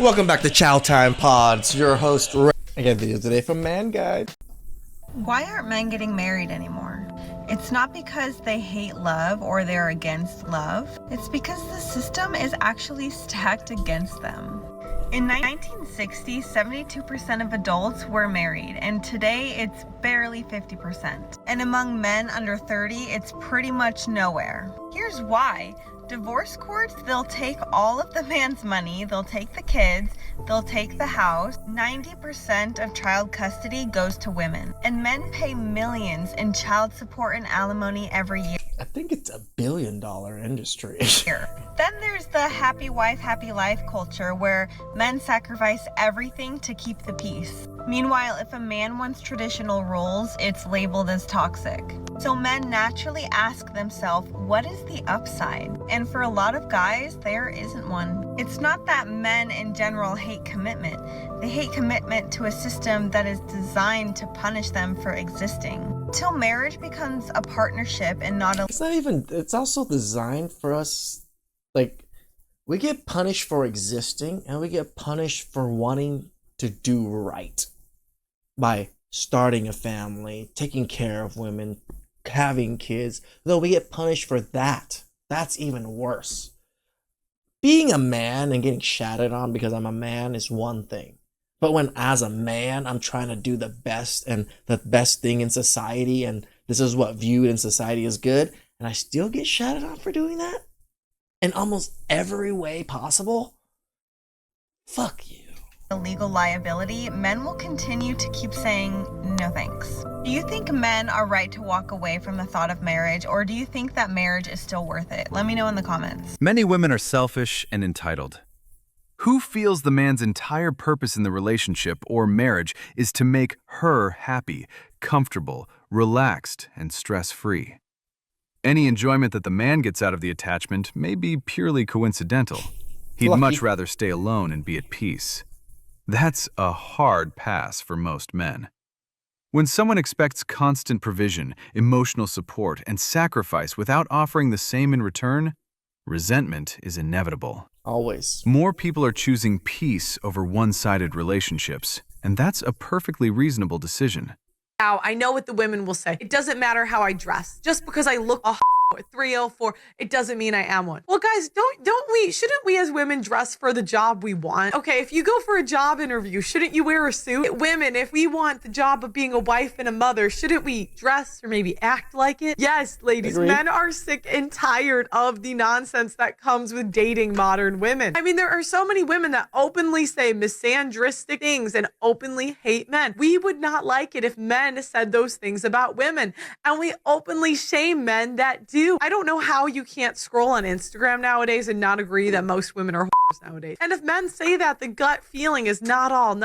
Welcome back to Chow Time Pods. Your host, Ray. I got videos today from Manguide. Why aren't men getting married anymore? It's not because they hate love or they're against love. It's because the system is actually stacked against them. In 1960, 72% of adults were married, and today it's barely 50%. And among men under 30, it's pretty much nowhere. Here's why. Divorce courts, they'll take all of the man's money, they'll take the kids, they'll take the house. 90% of child custody goes to women, and men pay millions in child support and alimony every year. I think it's $1 billion industry. Then there's the happy wife, happy life culture where men sacrifice everything to keep the peace. Meanwhile, if a man wants traditional roles, it's labeled as toxic. So men naturally ask themselves, what is the upside? And for a lot of guys, there isn't one. It's not that men in general hate commitment. They hate commitment to a system that is designed to punish them for existing. Till marriage becomes a partnership and not a... It's also designed for us, like, we get punished for existing and we get punished for wanting to do right by starting a family, taking care of women, having kids. Though we get punished for that. That's even worse. Being a man and getting shattered on because I'm a man is one thing. But when as a man, I'm trying to do the best and the best thing in society, and this is what viewed in society is good, and I still get shattered on for doing that in almost every way possible, fuck you. Legal liability, men will continue to keep saying no thanks. Do you think men are right to walk away from the thought of marriage, or do you think that marriage is still worth it? Let me know in the comments. Many women are selfish and entitled. Who feels the man's entire purpose in the relationship or marriage is to make her happy, comfortable, relaxed, and stress-free? Any enjoyment that the man gets out of the attachment may be purely coincidental. He'd much rather stay alone and be at peace. That's a hard pass for most men. When someone expects constant provision, emotional support, and sacrifice without offering the same in return, resentment is inevitable. Always. More people are choosing peace over one-sided relationships, and that's a perfectly reasonable decision. Now, I know what the women will say. It doesn't matter how I dress. Just because I look a 304, it doesn't mean I am one. Well, guys, shouldn't we as women dress for the job we want? Okay, if you go for a job interview, shouldn't you wear a suit? Women, if we want the job of being a wife and a mother, shouldn't we dress or maybe act like it? Yes, ladies, Agreed. Men are sick and tired of the nonsense that comes with dating modern women. I mean, there are so many women that openly say misandristic things and openly hate men. We would not like it if men said those things about women, and we openly shame men that do. I don't know how you can't scroll on Instagram nowadays and not agree that most women are whores nowadays. And if men say that, the gut feeling is not all.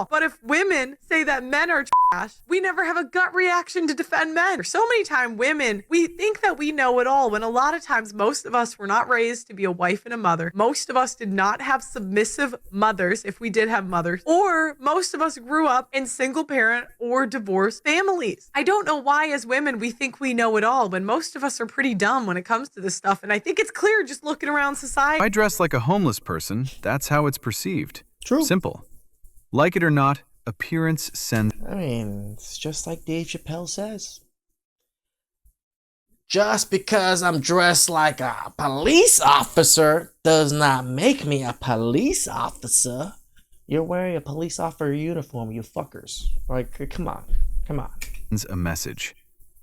But if women say that men are trash, we never have a gut reaction to defend men. So many times women, we think that we know it all, when a lot of times most of us were not raised to be a wife and a mother. Most of us did not have submissive mothers, if we did have mothers, or most of us grew up in single parent or divorced families. I don't know why as women we think we know it all when most of us are pretty dumb when it comes to this stuff, and I think it's clear just looking around society. If I dress like a homeless person, that's how it's perceived. True. Simple. Like it or not, appearance sends... I mean, it's just like Dave Chappelle says. Just because I'm dressed like a police officer does not make me a police officer. You're wearing a police officer uniform, you fuckers. Like, come on. A message.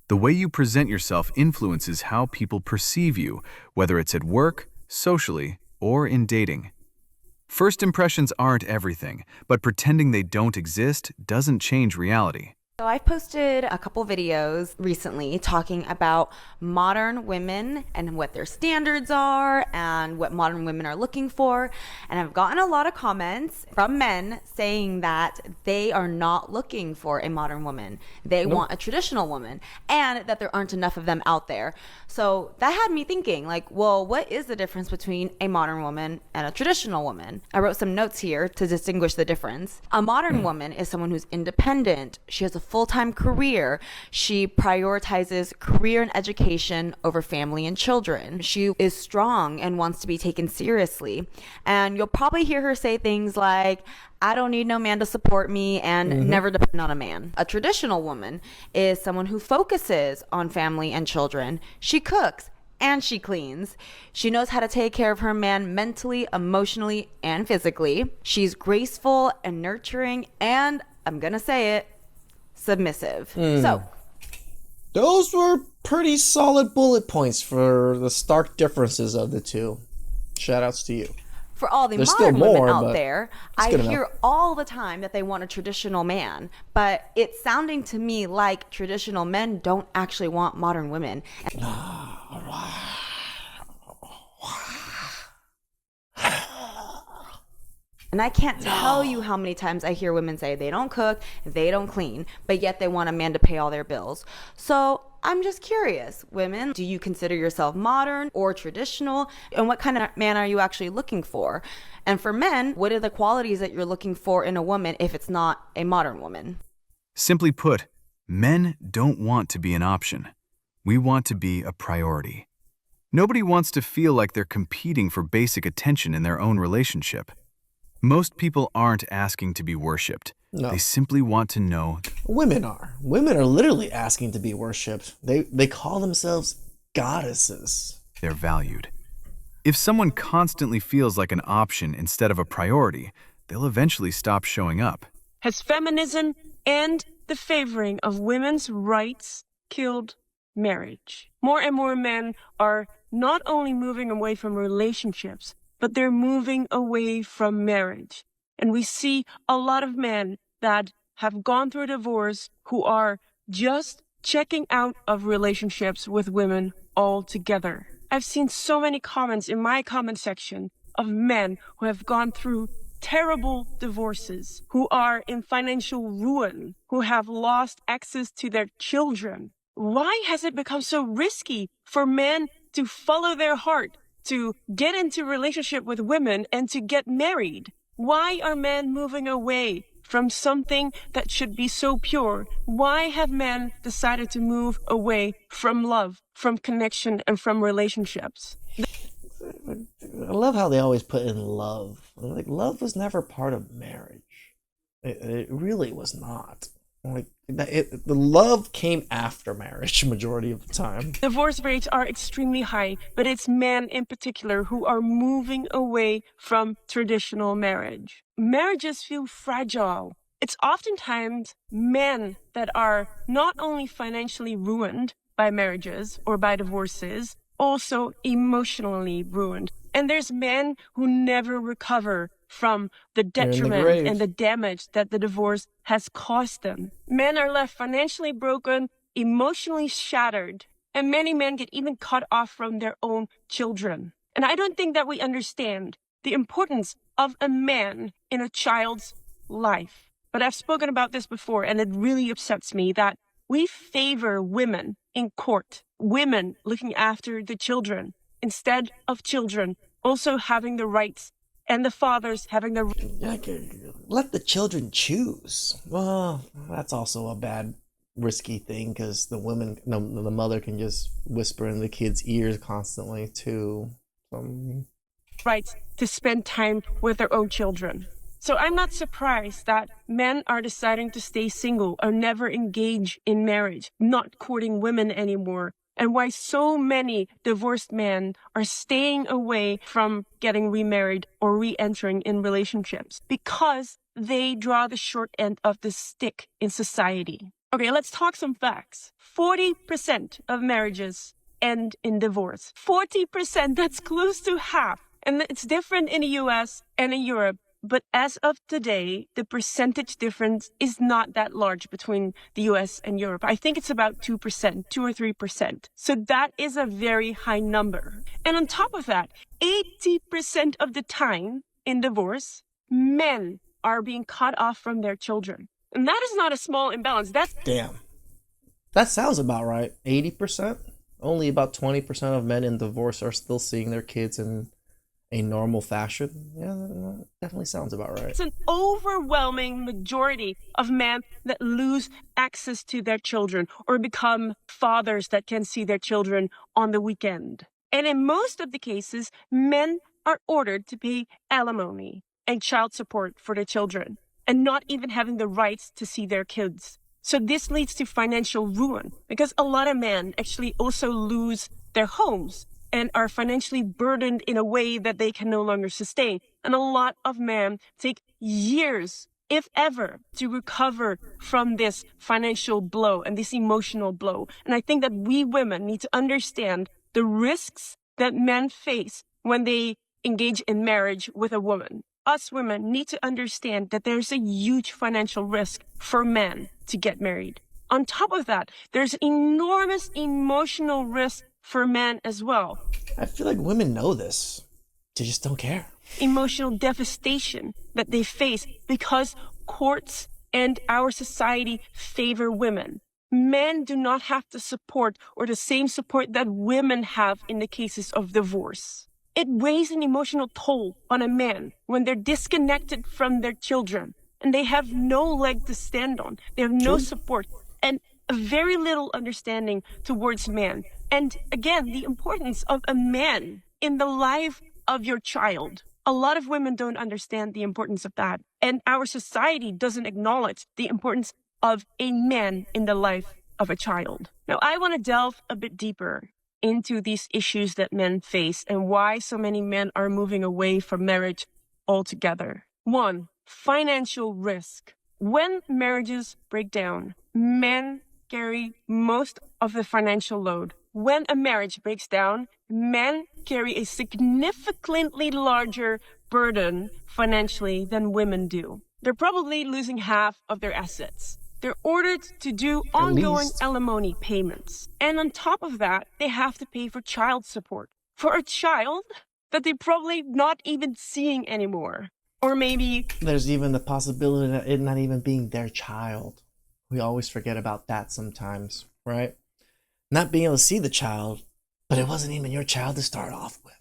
The way you present yourself influences how people perceive you, whether it's at work, socially, or in dating. First impressions aren't everything, but pretending they don't exist doesn't change reality. So I've posted a couple videos recently talking about modern women and what their standards are and what modern women are looking for. And I've gotten a lot of comments from men saying that they are not looking for a modern woman. They want a traditional woman, and that there aren't enough of them out there. So that had me thinking, like, well, what is the difference between a modern woman and a traditional woman? I wrote some notes here to distinguish the difference. A modern woman is someone who's independent. She has a full-time career. She prioritizes career and education over family and children. She is strong and wants to be taken seriously. And you'll probably hear her say things like, I don't need no man to support me, and never depend on a man. A traditional woman is someone who focuses on family and children. She cooks and she cleans. She knows how to take care of her man mentally, emotionally, and physically. She's graceful and nurturing, and I'm gonna say it, submissive. So, Those were pretty solid bullet points for the stark differences of the two. Shout outs to you. for all the There's still modern women more, out but there, it's I good hear enough. all the time that they want a traditional man, but it's sounding to me like traditional men don't actually want modern women. And I can't tell you how many times I hear women say they don't cook, they don't clean, but yet they want a man to pay all their bills. So I'm just curious, women, do you consider yourself modern or traditional? And what kind of man are you actually looking for? And for men, what are the qualities that you're looking for in a woman if it's not a modern woman? Simply put, men don't want to be an option. We want to be a priority. Nobody wants to feel like they're competing for basic attention in their own relationship. Most people aren't asking to be worshipped. No. They simply want to know Women are. Women are literally asking to be worshipped. They call themselves goddesses. they're valued. If someone constantly feels like an option instead of a priority, they'll eventually stop showing up. Has feminism and the favoring of women's rights killed marriage? More and more men are not only moving away from relationships, but they're moving away from marriage. And we see a lot of men that have gone through a divorce who are just checking out of relationships with women altogether. I've seen so many comments in my comment section of men who have gone through terrible divorces, who are in financial ruin, who have lost access to their children. Why has it become so risky for men to follow their heart, to get into relationship with women and to get married? Why are men moving away from something that should be so pure? Why have men decided to move away from love, from connection, and from relationships? I love how they always put in love. Like, love was never part of marriage. It really was not. Like, the love came after marriage majority of the time. Divorce rates are extremely high, but it's men in particular who are moving away from traditional marriage. Marriages feel fragile. It's oftentimes men that are not only financially ruined by marriages or by divorces, also emotionally ruined. And there's men who never recover from the in the detriment grave. and the damage that the divorce has caused them. Men are left financially broken, emotionally shattered, and many men get even cut off from their own children. And I don't think that we understand the importance of a man in a child's life. But I've spoken about this before, and it really upsets me that we favor women in court, women looking after the children, instead of children also having the rights and the fathers having the Like, let the children choose. Well, that's also a bad, risky thing because the mother can just whisper in the kid's ears constantly too. rights to spend time with their own children. So I'm not surprised that men are deciding to stay single or never engage in marriage, not courting women anymore, and why so many divorced men are staying away from getting remarried or re-entering in relationships because they draw the short end of the stick in society. Okay, let's talk some facts. 40% of marriages end in divorce. 40%, that's close to half. And it's different in the US and in Europe. But as of today, the percentage difference is not that large between the US and Europe. I think it's about 2%, 2 or 3%. So that is a very high number. And on top of that, 80% of the time in divorce, men are being cut off from their children. And that is not a small imbalance. That's Damn. That sounds about right. 80%? Only about 20% of men in divorce are still seeing their kids and a normal fashion, yeah, that definitely sounds about right. It's an overwhelming majority of men that lose access to their children or become fathers that can see their children on the weekend. And in most of the cases, men are ordered to pay alimony and child support for their children and not even having the rights to see their kids. So this leads to financial ruin because a lot of men actually also lose their homes and are financially burdened in a way that they can no longer sustain. And a lot of men take years, if ever, to recover from this financial blow and this emotional blow. And I think that we women need to understand the risks that men face when they engage in marriage with a woman. Us women need to understand that there's a huge financial risk for men to get married. On top of that, there's enormous emotional risk for men as well. I feel like women know this. They just don't care. Emotional devastation that they face because courts and our society favor women. Men do not have the support or the same support that women have in the cases of divorce. It weighs an emotional toll on a man when they're disconnected from their children and they have no leg to stand on. They have no support and very little understanding towards men. And again, the importance of a man in the life of your child. A lot of women don't understand the importance of that. And our society doesn't acknowledge the importance of a man in the life of a child. Now, I want to delve a bit deeper into these issues that men face and why so many men are moving away from marriage altogether. 1, financial risk. When marriages break down, men carry most of the financial load. When a marriage breaks down, men carry a significantly larger burden financially than women do. They're probably losing half of their assets. They're ordered to do ongoing alimony payments. And on top of that, they have to pay for child support for a child that they're probably not even seeing anymore. Or maybe there's even the possibility of it not even being their child. We always forget about that sometimes, right? Not being able to see the child, but it wasn't even your child to start off with.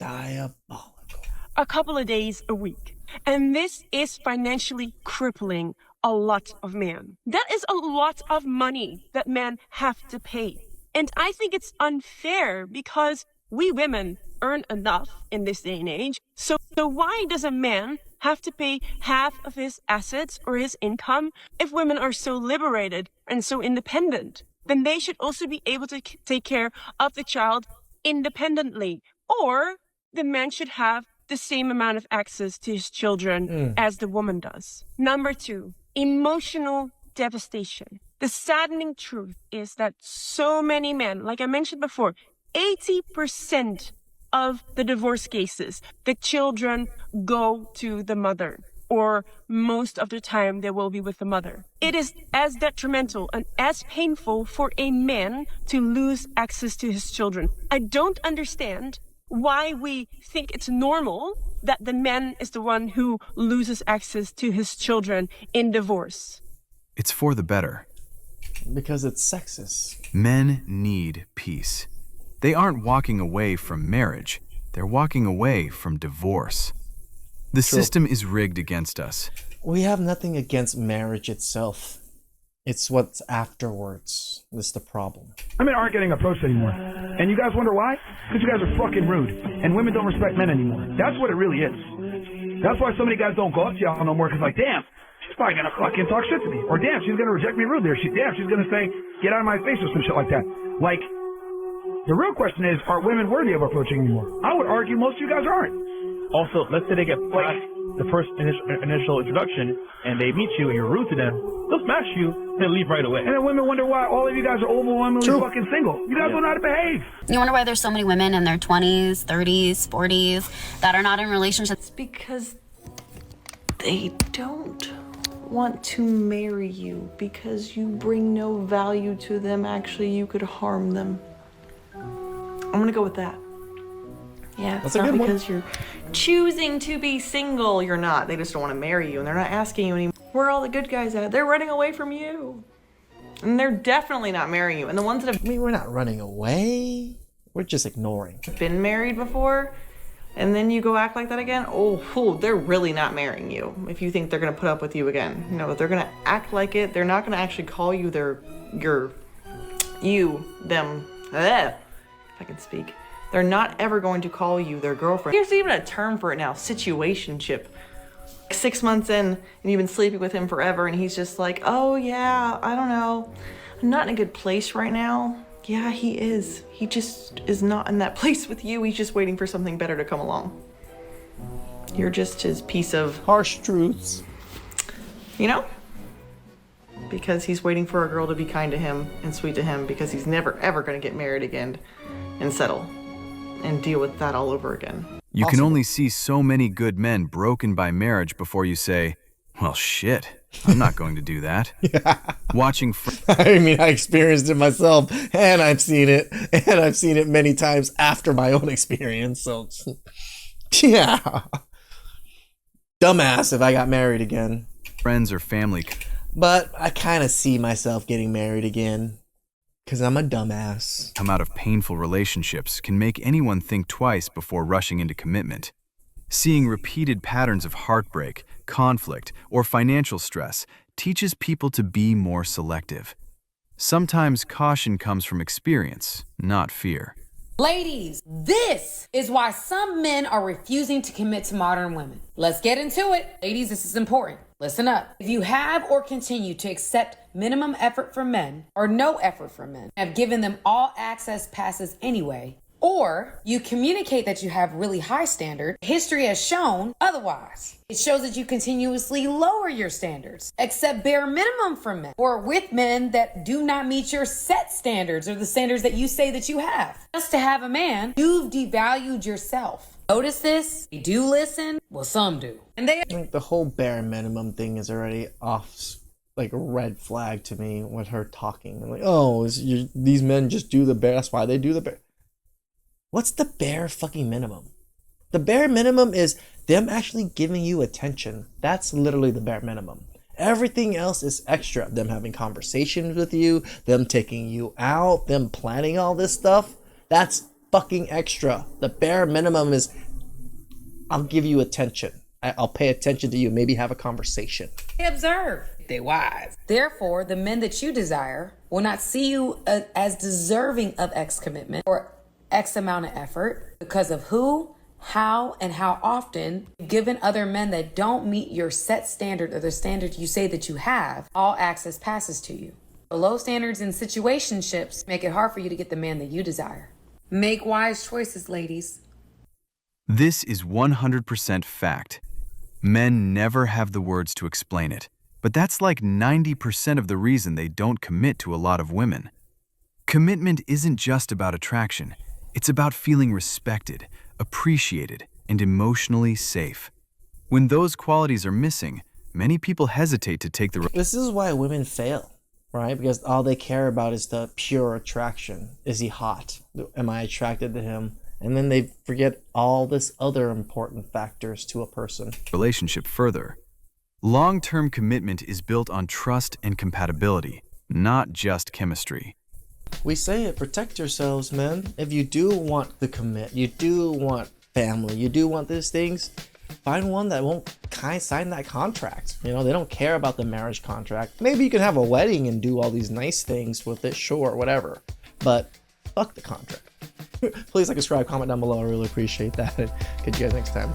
Diabolical. A couple of days a week. And this is financially crippling a lot of men. That is a lot of money that men have to pay. And I think it's unfair because we women earn enough in this day and age. So why does a man have to pay half of his assets or his income? If women are so liberated and so independent, then they should also be able to take care of the child independently. Or the man should have the same amount of access to his children as the woman does. Number 2, emotional devastation. The saddening truth is that so many men, like I mentioned before, 80% of the divorce cases, the children go to the mother, or most of the time they will be with the mother. It is as detrimental and as painful for a man to lose access to his children. I don't understand why we think it's normal that the man is the one who loses access to his children in divorce. It's for the better. Because it's sexist. Men need peace. They aren't walking away from marriage. They're walking away from divorce. The system is rigged against us. We have nothing against marriage itself. It's what's afterwards that's the problem. Women aren't getting approached anymore. And you guys wonder why? Because you guys are fucking rude. And women don't respect men anymore. That's what it really is. That's why so many guys don't go up to y'all no more, because like, damn, she's probably going to fucking talk shit to me. Or damn, she's going to reject me rudely. Or damn, she's going to say, get out of my face or some shit like that. Like, the real question is, are women worthy of approaching anymore? I would argue most of you guys aren't. Also, let's say they get past the first initial introduction and they meet you and you're rude to them, they'll smash you and leave right away. And then women wonder why all of you guys are overwhelmingly fucking single. You guys don't know how to behave. You wonder why there's so many women in their 20s, 30s, 40s that are not in relationships. Because they don't want to marry you because you bring no value to them. Actually, you could harm them. I'm gonna go with that. Yeah, it's not because you're choosing to be single. You're not. They just don't want to marry you, and they're not asking you anymore. Where are all the good guys at? They're running away from you. And they're definitely not marrying you. And the ones that have we're not running away. We're just ignoring. been married before, and then you go act like that again, they're really not marrying you if you think they're gonna put up with you again. No, they're gonna act like it. They're not gonna actually call you them, if I can speak. They're not ever going to call you their girlfriend. There's even a term for it now, situationship. 6 months in and you've been sleeping with him forever and he's just like, oh yeah, I don't know, I'm not in a good place right now. Yeah, he is. He just is not in that place with you. He's just waiting for something better to come along. You're just his piece of harsh truths. You know? Because he's waiting for a girl to be kind to him and sweet to him, because he's never ever gonna get married again and settle and deal with that all over again. You can only see so many good men broken by marriage before you say, well, shit, I'm not going to do that. Yeah. Watching I mean, I experienced it myself, and I've seen it many times after my own experience. So, yeah. Dumbass if I got married again. Friends or family. But I kind of see myself getting married again. Because I'm a dumbass. Come out of painful relationships can make anyone think twice before rushing into commitment. Seeing repeated patterns of heartbreak, conflict, or financial stress teaches people to be more selective. Sometimes caution comes from experience, not fear. Ladies, this is why some men are refusing to commit to modern women. Let's get into it. Ladies, this is important. Listen up. If you have or continue to accept minimum effort from men or no effort from men, have given them all access passes anyway, or you communicate that you have really high standard, history has shown otherwise. It shows that you continuously lower your standards, accept bare minimum from men, or with men that do not meet your set standards or the standards that you say that you have. Just to have a man, you've devalued yourself. Notice this? You do listen? Well, some do. And they like the whole bare minimum thing is already off, like a red flag to me with her talking. I'm like, oh, these men just do the bare, that's why they do the bare. What's the bare fucking minimum? The bare minimum is them actually giving you attention. That's literally the bare minimum. Everything else is extra. Them having conversations with you, them taking you out, them planning all this stuff. That's fucking extra. The bare minimum is, I'll give you attention. I'll pay attention to you, maybe have a conversation. observe. They wise. Therefore, the men that you desire will not see you as deserving of X commitment or X amount of effort because of who, how, and how often you've given other men that don't meet your set standard or the standard you say that you have, all access passes to you. The low standards in situationships make it hard for you to get the man that you desire. Make wise choices, ladies. This is 100% fact. Men never have the words to explain it, but that's like 90% of the reason they don't commit to a lot of women. Commitment isn't just about attraction. It's about feeling respected, appreciated, and emotionally safe. When those qualities are missing, many people hesitate to take the... This is why women fail, right? Because all they care about is the pure attraction. Is he hot? Am I attracted to him? And then they forget all this other important factors to a person. Relationship further. Long-term commitment is built on trust and compatibility, not just chemistry. We say it, protect yourselves, man. If you do want to commit, you do want family, you do want these things, find one that won't sign that contract. You know, they don't care about the marriage contract. Maybe you can have a wedding and do all these nice things with it, sure, whatever. But fuck the contract. Please like, subscribe, comment down below. I really appreciate that. Catch you guys next time.